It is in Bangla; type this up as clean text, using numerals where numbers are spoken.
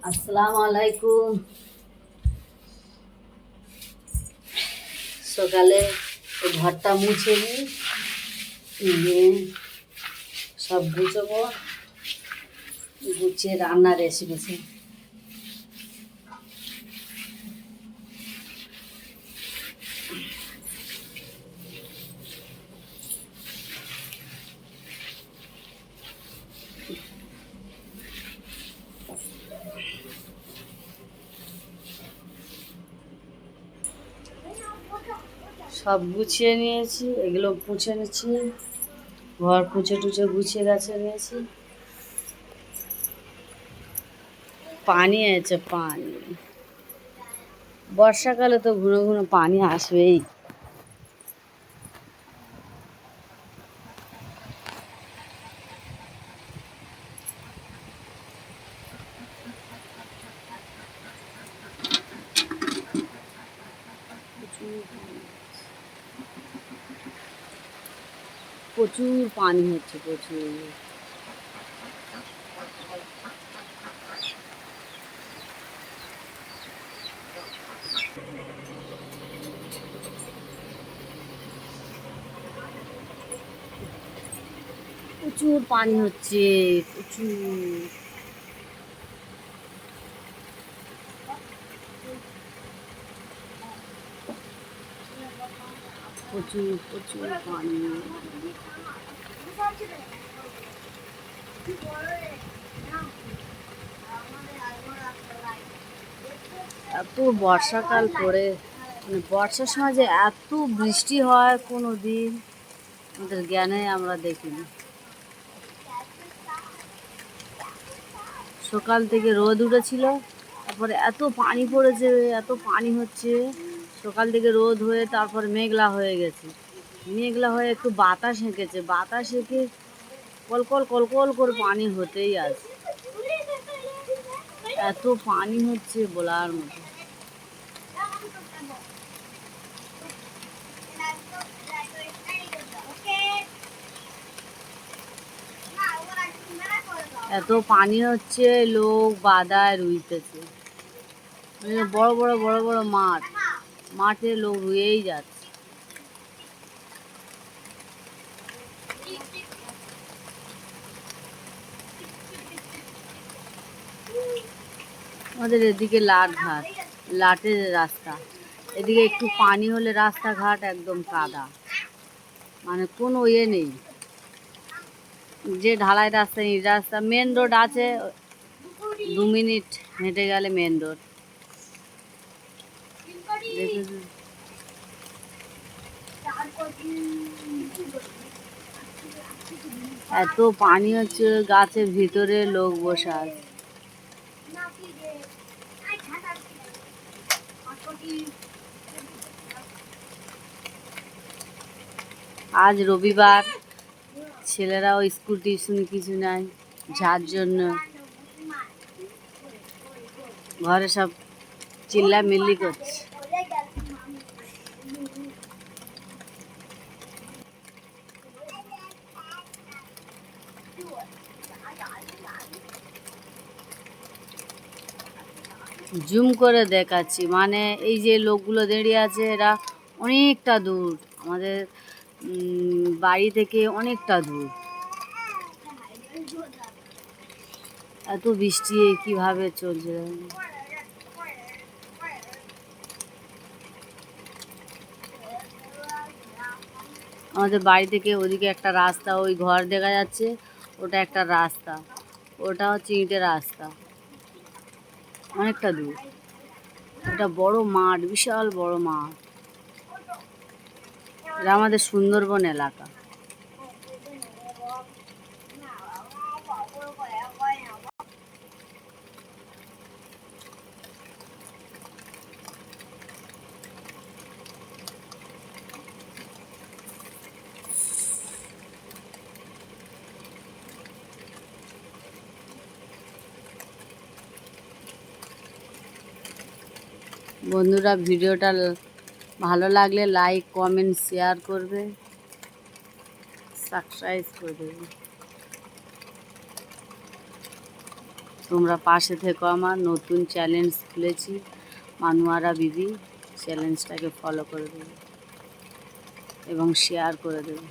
আসসালামু আলাইকুম। সকালে ঘরটা মুছে নিয়ে সব গুছাবো, গুছিয়ে রান্নার রেসিপি। সব গুছিয়ে নিয়েছি, এগুলো মুছে নিচ্ছি, ঘর পুছে টুছে গুছিয়ে গাছে নিয়েছি। পানি আছে, পানি বর্ষাকালে তো ঘন ঘন পানি আসবেই। প্রচুর পানি হচ্ছে, প্রচুর। প্রচুর পানি হচ্ছে, প্রচুর। প্রচুর প্রচুর পানি। এত বর্ষাকাল পড়ে, মানে বর্ষার সময় যে এত বৃষ্টি হয় কোনো দিন আমাদের জ্ঞানে আমরা দেখিনি। সকাল থেকে রোদ উঠেছিল, তারপরে এত পানি পড়েছে, এত পানি হচ্ছে। সকাল থেকে রোদ হয়ে তারপর মেঘলা হয়ে গেছে, মেঘলা হয়ে একটু বাতাস হেঁকেছে, বাতাস হেঁকে কলকল কলকল করে পানি হতেই আছে। এত পানি হচ্ছে বলার মতো। এত পানি হচ্ছে, লোক বাদায় রুইতেছে। বড় বড় বড় বড় মাঠ, মাঠে লোক রুয়েই যাচ্ছে। আমাদের এদিকে লাটঘাট, লাটের রাস্তা। এদিকে একটু পানি হলে রাস্তাঘাট একদম কাদা, মানে কোনো ইয়ে নেই। যে ঢালাই রাস্তা, এই রাস্তা মেন রোড আছে, 2 মিনিট হেঁটে গেলে মেন রোড। এত পানি হচ্ছে, গাছের ভিতরে লোক বসে আছে। আজ রবিবার, ছেলেরাও স্কুল টিউশন কিছু নাই, যার জন্য ঘরে সব চিল্লামিল্লি করছে। জুম করে দেখাচ্ছি, মানে এই যে লোকগুলো দাঁড়িয়ে আছে, এরা অনেকটা দূর, আমাদের বাড়ি থেকে অনেকটা দূর। এত বৃষ্টি কিভাবে চলছে। আমাদের বাড়ি থেকে ওদিকে একটা রাস্তা, ওই ঘর দেখা যাচ্ছে, ওটা একটা রাস্তা, ওটা হচ্ছে ইটের রাস্তা, অনেকটা দূর। এটা বড় মাঠ, বিশাল বড় মাঠ। এটা আমাদের সুন্দরবন এলাকা। বন্ধুরা, ভিডিওটা ভালো লাগলে লাইক কমেন্ট শেয়ার করবে, সাবস্ক্রাইব করে দেবে। তোমরা পাশে থেকো, আমার নতুন চ্যালেঞ্জ খুলেছি মানুয়ারা বিবি, চ্যালেঞ্জটাকে ফলো করে দেবে এবং শেয়ার করে দেবে।